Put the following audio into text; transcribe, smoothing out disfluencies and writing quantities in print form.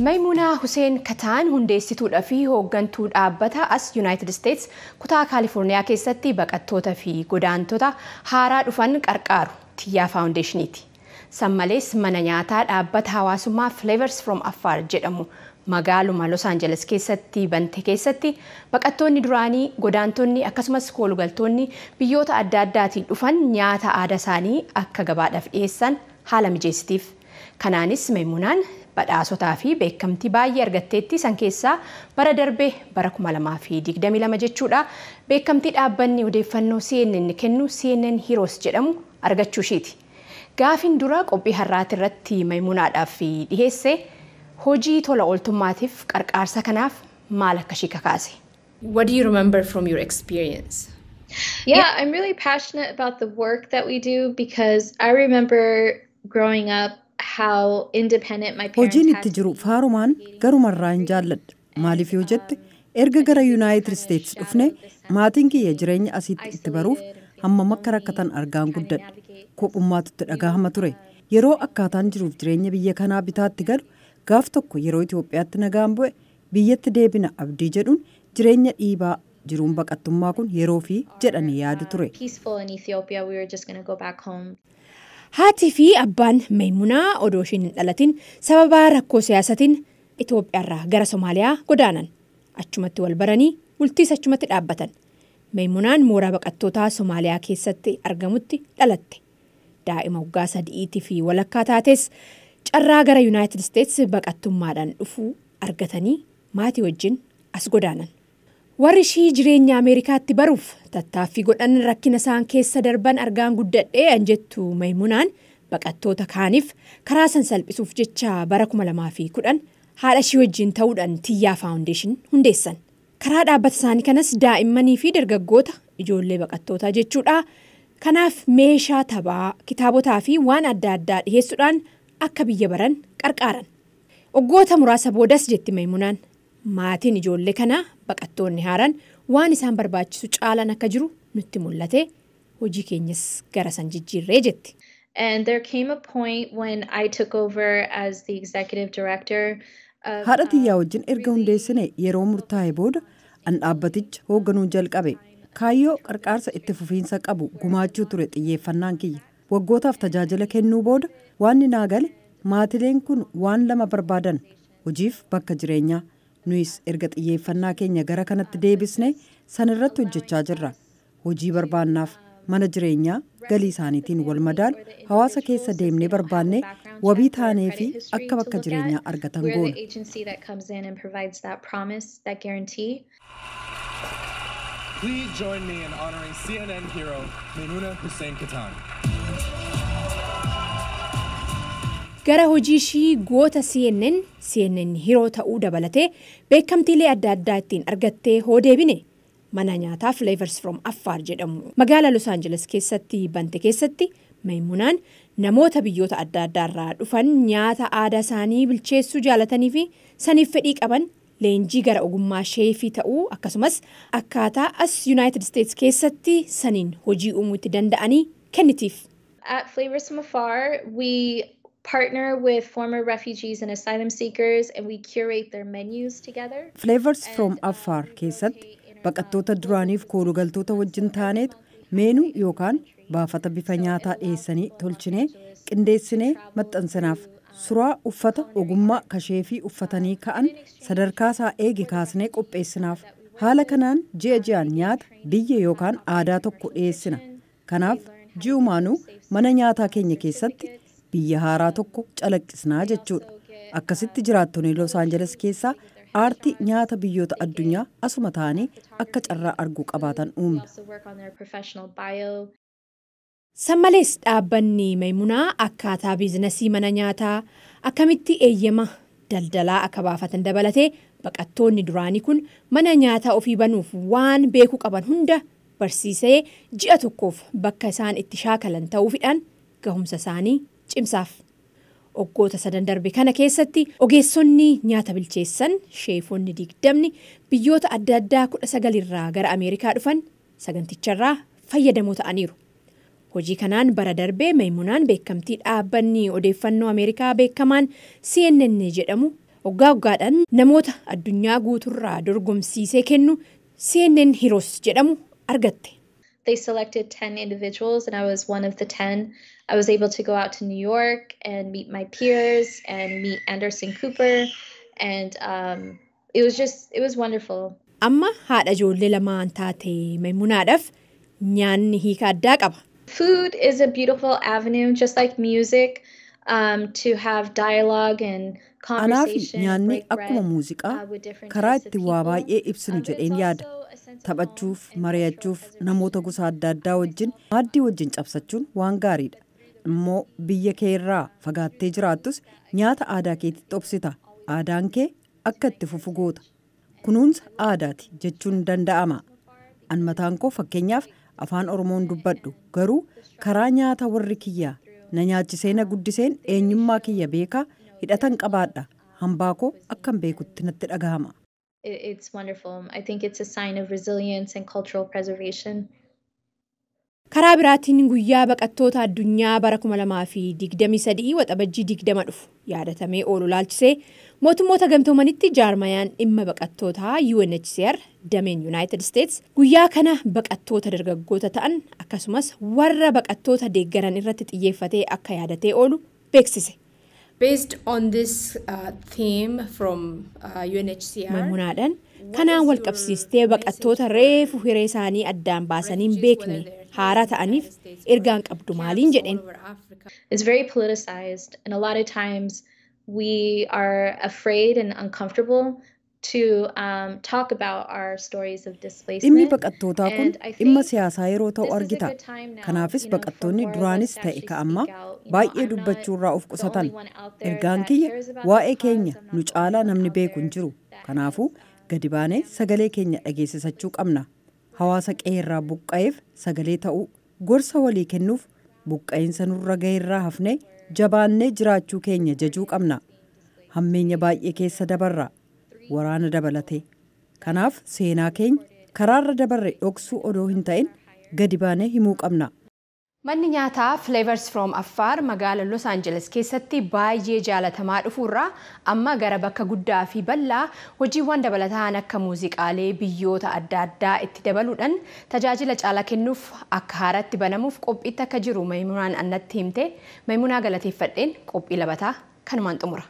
Maymunaa Hussein Kataan hundeessituudha fi hooggantuu dhaabbata as United States kutaa Kaalifoorniyaa keessatti baqattoota fi godaantota haaraa dhufan qarqaaru Tiyyaa Faawundeeshiniiti. Sammalees mana nyaataa dhaabbata hawaasummaa Flavors from Afar jedhamu magaaluma Los Angeles keessatti bante keessatti baqattoonni duraanii godaantonni akkasumas koolugaltoonni biyyoota adda addaatiin dhufan nyaata aadaa isaanii akka gabaadhaaf dhiyeessan haala mijeessitiif. Kanaanis Maymunaan badhaasotaa fi beekamtii baay'ee argatteetti san keessaa bara darbee bara 2022 jechuudha beekamtii dhaabbanni odeeffannoo CNN kennu CNN Heroes jedhamu argachuu ishiiti. Gaafin dura qophii har'aati irratti Maymunaadhaaf dhiheesse hojii tola ooltummaatiif qarqaarsa kanaaf maal akka ishii kakaase. What do you remember from your experience? Yeah, I'm really passionate about the work that we do because I remember growing up how independent my parents hojiin itti jiru faarumaan garumarraa hin jaalladha. Maaliif yoo jette erga gara United States dhufne maatiin kiyya jireenya asitti itti baruuf hammam akka rakkatan argaan guddadha. Kophummaatutti dhagahama ture. Yeroo akkaataan jiruuf jireenya biyya kanaa bitaatti galu gaaf tokko yeroo Itoophiyaatti nagaan bu'e biyyatti deebina abdii jedhuun jireenya dhiibaa jiruun baqattummaa kun yeroo fi jedhanii yaadu ture. Haatii fi abbaan Maymunaa odoo ishiin hin dhalatin sababa rakkoo siyaasatiin Itoophiyaarraa gara Somaaliyaa godaanan. Achumatti wal baranii bultiis achumatti dhaabbatan. Maymunaan mooraa baqattootaa Somaaliyaa keessatti argamutti dhalatte. Daa'ima waggaa 3 fi walakkaa taates carraa gara United States baqattummaadhaan dhufuu argatanii maatii wajjin as godaanan. Warri ishii jireenya Ameerikaatti baruuf tattaaffii godhan rakkina isaan keessa darban argaan guddadhee anjettu Maymunaan baqattoota kaaniif karaa san salphisuuf jecha bara 2010 haadha ishii wajjin ta'uudhaan Tiyyaa Faawundeeshin hundeessan. Karaa dhaabbata isaanii kanas daa'immanii fi dargaggoota ijoollee baqattootaa jechuudha. Kanaaf meeshaa taphaa, kitaabotaa fi waan adda addaa dhiyeessuudhaan akka biyya baran qarqaaran. Waggoota muraasa boodas jetti Maymunaan. Maatiin ijoollee kanaa baqattoonni haaraan waan isaan barbaachisu caalan akka jiru nutti mul'ate hojii keenyas gara san jijjiirree jetti. And there came a point when I took over as the executive director. Haadha Tiyyaa wajjin erga hundeessine yeroo murtaa'e booda an dhaabbaticha hoogganuu jalqabe. Kaayyoo qarqaarsa itti fufiinsa qabu gumaachuu ture xiyyeeffannaan kiyya. Waggootaaf tajaajila kennuu booda waan naa gale maatileen kun waan lama barbaadan hojiif bakka jireenyaa. Nuyis erga xiyyeeffannaa keenya gara kanatti deebisne sanirratti hojjechaa jirra. Hojii barbaannaaf mana jireenyaa galii isaaniitiin wal madaalu hawaasa keessa deemnee barbaannee wabii taanee fi akka bakka jireenyaa argatan goona. Please join me in honoring CNN hero Maymunaa Hussein Kataan. Gara hojii ishii goota CNN Hero ta'uu dabalatee beekamtiilee adda addaa ittiin argattee hoo deebine mana nyaataa Flavors from Afar jedhamu magaalaa Los Angeles keessatti bante keessatti Maymunaan namoota biyyoota adda addaarraa dhufan nyaata aadaa isaanii bilcheessuu jaalatanii fi saniif fedhii qaban leenjii gara ogummaa sheefii ta'uu akkasumas akkaataa as United States keessatti saniin hojii uumuu itti danda'anii kennitiif. At Flavors from Afar we partner with former refugees and asylum seekers and we curate their menus together. Flavors from Afar keessatti baqattoota duraaniif koolugaltoota wajjin taaneetu meenuu yookaan baafata bifa nyaataa dhiyeessanii tolchinee qindeessinee maxxansinaaf suraa uffata ogummaa kasheefii uffatanii ka'an sadarkaa isaa eege kaasnee qopheessinaaf. Haala kanaan ji'aan nyaata biyya yookaan aadaa tokko dhiyeessina. Kanaaf ji'umaanuu mana nyaataa keenya keessatti biyya haaraa tokko calaqqisnaa jechuudha. Akkasitti jiraattonni Los Angeles keessaa aartii nyaata biyyoota addunyaa asuma ta'anii akka carraa arguu qabaatan uumna. Sammalees dhaabbanni Maymunaa akkaataa biizinasii mana nyaataa akkamitti eeyyama daldalaa akka baafatan dabalatee baqattoonni duraanii kun mana nyaataa ofii banuuf waan beekuu qaban hunda barsiisee ji'a tokkoof bakka isaan itti shaakalan ta'uufidhaan gahumsa isaanii cimsaaf. Waggoota 3 darbe kana keessatti ogeessonni nyaata bilcheessan sheefonni 20 biyyoota adda addaa 19 irraa gara Ameerikaa dhufan saganticharraa fayyadamoo ta'aniiru. Hojii kanaan bara darbee Maymunaan beekamtii dhaabbanni odeeffannoo Ameerikaa beekamaan CNN jedhamu Waggaa waggaadhaan namoota addunyaa guuturraa dorgomsiisee kennu CNN Heroes jedhamu argatte. They selected 10 individuals and I was one of the 10. I was able to go out to New York and meet my peers and meet Anderson Cooper and it was wonderful. Amma haadha ijoollee lamaan taate Maymunaadhaaf nyaanni hiika addaa qaba. Food is a beautiful avenue just like music to have dialogue and conversation. Nyaanni akkuma muuziqaa karaa itti waa baay'ee ibsinu jedheen yaada. Taphachuuf, mari'achuuf, namoota gosa adda addaa wajjin maaddii wajjin cabsachuun waan gaariidha. Immoo biyya kee irraa fagaattee jiraattus nyaata aadaa keetitti obsita. Aadaan kee akka itti fufu goota. Kunuunsa aadaati jechuun danda'ama. An mataan koo fakkeenyaaf afaan Oromoon dubbadhu garuu karaa nyaata warri kiyyaa na nyaachisee na guddiseen eenyummaa kiyya beekaa hidhatan qabaadha. Hambaa koo akkan beekutti natti dhagahama. It's wonderful. I think it's a sign of resilience and cultural preservation. Karaa biraatiin guyyaa baqattoota addunyaa bara 2023 waxabajjii 20 dhufu yaadatamee oolu laalchisee mootummoota gamtoomanitti jaarmayaan dhimma baqattootaa UNHCR dameen United States guyyaa kana baqattoota dargaggoota ta'an akkasumas warra baqattoota deeggaran irratti xiyyeeffatee akka yaadatee oolu beeksise. Based on this theme from UNHCR, Maymunaadhaan kanaan wal qabsiistee baqattoota reefu hiree isaanii addaan baasaniin beekne haaraa ta'aniif ergaan qabdu maaliin jedheen. It's very politicized and a lot of times we are afraid and uncomfortable to talk about our stories of displacement. Dhimmi baqattootaa kun dhimma siyaasaa yeroo ta'u argita. Kanaafis baqattoonni duraanis ta'e ka'ammaa baay'ee dubbachuurraa of qusatan. Ergaan kiyya waa'ee keenya nu caalaa namni beeku hin jiru. Kanaafuu gadi baanee sagalee keenya dhageessisachuu qabna. Hawaasa qe'eerraa buqqa'eef sagalee ta'uu, gorsa walii kennuuf buqqa'insa nurra ga'eerraa hafnee jabaannee jiraachuu keenya jajuu qabna. Hammeenya baay'ee keessa dabarra. Waraana dabalatee. Kanaaf seenaa keenya karaarra dabarre dhoksuu odoo hin ta'in gadi baanee himuu qabna. Manni nyaataa Flavors from Affaar magaalaa Los Angeles keessatti baay'ee jaalatamaa dhufuurraa amma gara bakka guddaa fi bal'aa hojiiwwan dabalataan akka muuziqaalee biyyoota adda addaa itti dabaluudhaan tajaajila caalaa kennuuf akka haaratti banamuuf qophiitti akka jiru Maymunaan annatti himte Maymunaa galateeffadheen qophii labataa kanumaan xumura.